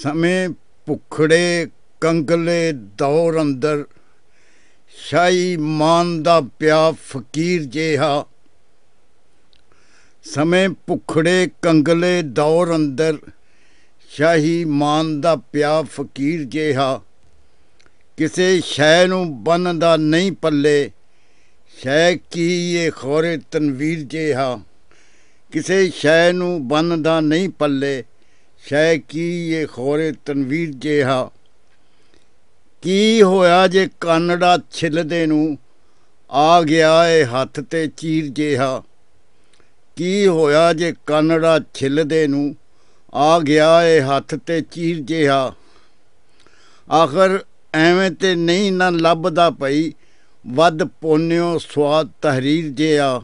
ਸਮੇਂ ਭੁੱਖੜੇ ਕੰਗਲੇ ਦੌਰ ਅੰਦਰ ਸ਼ਾਹੀ ਮਾਨ ਦਾ ਪਿਆ ਫਕੀਰ ਜਿਹਾ। ਸਮੇਂ ਭੁੱਖੜੇ ਕੰਗਲੇ ਦੌਰ ਅੰਦਰ ਸ਼ਾਹੀ ਮਾਨ ਦਾ ਪਿਆ ਫਕੀਰ ਜਿਹਾ। ਕਿਸੇ ਸ਼ੈ ਨੂੰ ਬੰਨਦਾ ਨਹੀਂ ਪੱਲੇ, ਸ਼ੈ ਕੀ ਇਹ ਖੋਰੇ ਤਨਵੀਰ ਜਿਹਾ। ਕਿਸੇ ਸ਼ੈ ਨੂੰ ਬੰਨਦਾ ਨਹੀਂ ਪੱਲੇ, ਸ਼ੈ ਕੀ ਇਹ ਖੋਰੇ ਤਨਵੀਰ ਜਿਹਾ। ਕੀ ਹੋਇਆ ਜੇ ਕਾਨੜਾ ਛਿਲਦੇ ਨੂੰ ਆ ਗਿਆ ਏ ਹੱਥ ਤੇ ਚੀਰ ਜਿਹਾ। ਕੀ ਹੋਇਆ ਜੇ ਕਾਨੜਾ ਛਿਲਦੇ ਨੂੰ ਆ ਗਿਆ ਏ ਹੱਥ ਤੇ ਚੀਰ ਜਿਹਾ। ਆਖਰ ਐਵੇਂ ਤੇ ਨਹੀਂ ਨਾ ਲੱਭਦਾ ਪਈ ਵੱਧ ਪੋਨਿਓ ਸਵਾਦ ਤਹਰੀਰ ਜਿਹਾ।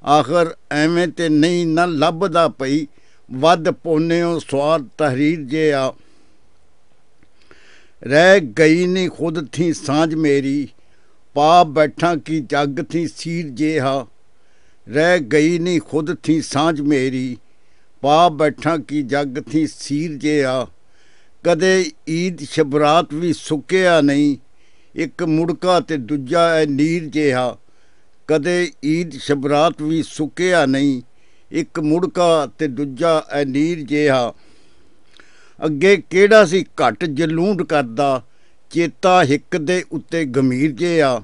ਆਖਰ ਐਵੇਂ ਤੇ ਨਹੀਂ ਨਾ ਲੱਭਦਾ ਪਈ ਵੱਧ ਪੋਨਿਓ ਸਵਾਦ ਤਹਰੀਰ ਜਿਹਾ। ਰਹਿ ਗਈ ਨੀ ਖੁਦ ਥੀ ਸਾਂਝ ਮੇਰੀ, ਪਾ ਬੈਠਾ ਕੀ ਜੱਗ ਥੀ ਸੀਰ ਜਿਹਾ। ਰਹਿ ਗਈ ਨੀ ਖੁਦ ਥੀ ਸਾਂਝ ਮੇਰੀ, ਪਾ ਬੈਠਾ ਕੀ ਜੱਗ ਥੀ ਸੀਰ ਜਿਹਾ। ਕਦੇ ਈਦ ਸ਼ਬਰਾਤ ਵੀ ਸੁੱਕਿਆ ਨਹੀਂ, ਇੱਕ ਮੁੜਕਾ ਤੇ ਦੂਜਾ ਐ ਨੀਰ ਜਿਹਾ। ਕਦੇ ਈਦ ਸ਼ਬਰਾਤ ਵੀ ਸੁੱਕਿਆ ਨਹੀਂ, ਇੱਕ ਮੁੜਕਾ ਤੇ ਦੂਜਾ ਐ ਨੀਰ ਜਿਹਾ। ਅੱਗੇ ਕਿਹੜਾ ਸੀ ਘੱਟ ਜਲੂੰਡ ਕਰਦਾ, ਚੇਤਾ ਹਿੱਕ ਦੇ ਉੱਤੇ ਗੰਭੀਰ ਜਿਹਾ।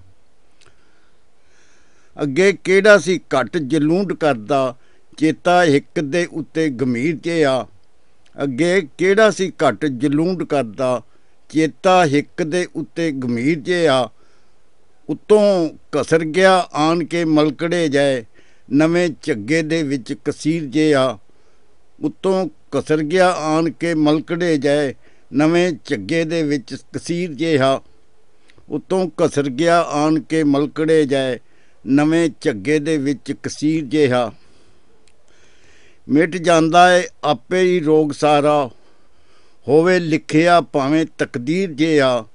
ਅੱਗੇ ਕਿਹੜਾ ਸੀ ਘੱਟ ਜਲੂੰਡ ਕਰਦਾ, ਚੇਤਾ ਹਿੱਕ ਦੇ ਉੱਤੇ ਗੰਭੀਰ ਜਿਹਾ। ਅੱਗੇ ਕਿਹੜਾ ਸੀ ਘੱਟ ਜਲੂੰਡ ਕਰਦਾ, ਚੇਤਾ ਹਿੱਕ ਦੇ ਉੱਤੇ ਗੰਭੀਰ ਜਿਹਾ। ਉੱਤੋਂ ਕਸਰ ਗਿਆ ਆਣ ਕੇ ਮਲਕੜੇ ਜਾਏ, ਨਵੇਂ ਝੱਗੇ ਦੇ ਵਿੱਚ ਕਸੀਰ ਜਿਹਾ। ਉੱਤੋਂ ਕਸਰ ਗਿਆ ਆਣ ਕੇ ਮਲਕੜੇ ਜਾਏ, ਨਵੇਂ ਝੱਗੇ ਦੇ ਵਿੱਚ ਕਸੀਰ ਜਿਹਾ। ਉੱਤੋਂ ਕਸਰ ਗਿਆ ਆਣ ਕੇ ਮਲਕੜੇ ਜਾਏ, ਨਵੇਂ ਝੱਗੇ ਦੇ ਵਿੱਚ ਕਸੀਰ ਜਿਹਾ। ਮਿਟ ਜਾਂਦਾ ਏ ਆਪੇ ਹੀ ਰੋਗ ਸਾਰਾ, ਹੋਵੇ ਲਿਖਿਆ ਭਾਵੇਂ ਤਕਦੀਰ ਜਿਹਾ।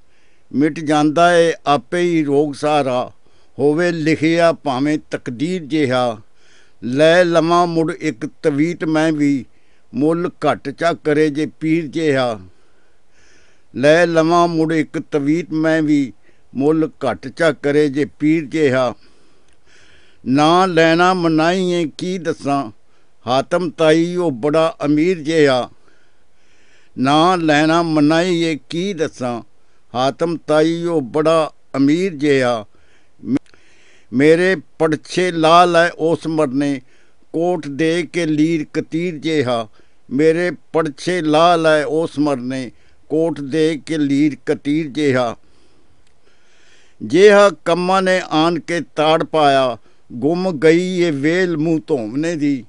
ਮਿਟ ਜਾਂਦਾ ਏ ਆਪੇ ਹੀ ਰੋਗ ਸਾਰਾ, ਹੋਵੇ ਲਿਖਿਆ ਭਾਵੇਂ ਤਕਦੀਰ ਜਿਹਾ। ਲੈ ਲਵਾਂ ਮੁੜ ਇੱਕ ਤਵੀਤ ਮੈਂ ਵੀ, ਮੁੱਲ ਘੱਟ ਚਾ ਕਰੇ ਜੇ ਪੀਰ ਜਿਹਾ। ਲੈ ਲਵਾਂ ਮੁੜ ਇੱਕ ਤਵੀਤ ਮੈਂ ਵੀ, ਮੁੱਲ ਘੱਟ ਚਾ ਕਰੇ ਜੇ ਪੀਰ ਜਿਹਾ। ਨਾ ਲੈਣਾ ਮਨਾਈਏ ਕੀ ਦੱਸਾਂ, ਹਾਤਮ ਤਾਈ ਉਹ ਬੜਾ ਅਮੀਰ ਜਿਹਾ। ਨਾ ਲੈਣਾ ਮਨਾਈਏ ਕੀ ਦੱਸਾਂ, ਹਾਤਮ ਤਾਈ ਉਹ ਬੜਾ ਅਮੀਰ ਜਿਹਾ। ਮੇਰੇ ਪੜਛੇ ਲਾ ਲੈ ਉਸ ਮਰਨੇ, ਕੋਟ ਦੇ ਕੇ ਲੀਰ ਕਤੀਰ ਜਿਹਾ। ਮੇਰੇ ਪੜਛੇ ਲਾ ਲੈ ਉਸ ਮਰਨੇ, ਕੋਟ ਦੇ ਕੇ ਲੀਰ ਕਤੀਰ ਜਿਹਾ। ਜਿਹਾ ਕੰਮਾਂ ਨੇ ਆਣ ਕੇ ਤਾੜ ਪਾਇਆ, ਗੁੰਮ ਗਈ ਏ ਵੇਲ ਮੂੰਹ ਧੋਵਨੇ ਦੀ।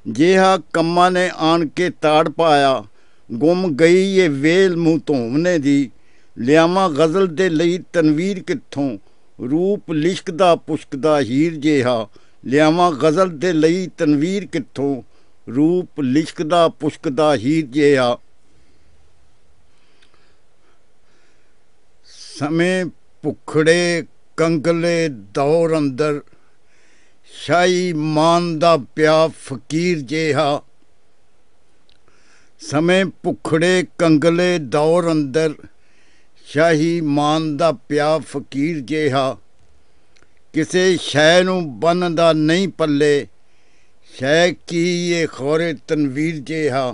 ਜਿਹਾ ਕੰਮਾਂ ਨੇ ਆਣ ਕੇ ਤਾੜ ਪਾਇਆ, ਗੁੰਮ ਗਈ ਏ ਵੇਲ ਮੂੰਹ ਧੋਵਨੇ ਦੀ। ਲਿਆਵਾਂ ਗਜ਼ਲ ਦੇ ਲਈ ਤਨਵੀਰ ਕਿੱਥੋਂ, ਰੂਪ ਲਿਸ਼ਕਦਾ ਪੁਸ਼ਕਦਾ ਹੀਰ ਜਿਹਾ। ਲਿਆਵਾਂ ਗਜ਼ਲ ਦੇ ਲਈ ਤਨਵੀਰ ਕਿੱਥੋਂ, ਰੂਪ ਲਿਸ਼ਕਦਾ ਪੁਸ਼ਕਦਾ ਹੀਰ ਜਿਹਾ। ਸਮੇਂ ਭੁੱਖੜੇ ਕੰਗਲੇ ਦੌਰ ਅੰਦਰ ਸ਼ਾਹੀ ਮਾਨ ਦਾ ਪਿਆ ਫਕੀਰ ਜਿਹਾ। ਸਮੇਂ ਭੁੱਖੜੇ ਕੰਗਲੇ ਦੌਰ ਅੰਦਰ ਸ਼ਾਹੀ ਮਾਨ ਦਾ ਪਿਆ ਫਕੀਰ ਜਿਹਾ। ਕਿਸੇ ਸ਼ੈ ਨੂੰ ਬੰਨਦਾ ਨਹੀਂ ਪੱਲੇ, ਸ਼ੈ ਕੀ ਇਹ ਖੋਰੇ ਤਨਵੀਰ ਜਿਹਾ।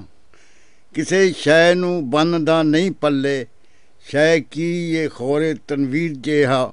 ਕਿਸੇ ਸ਼ੈ ਨੂੰ ਬੰਨਦਾ ਨਹੀਂ ਪੱਲੇ, ਸ਼ੈ ਕੀ ਇਹ ਖੋਰੇ ਤਨਵੀਰ ਜਿਹਾ।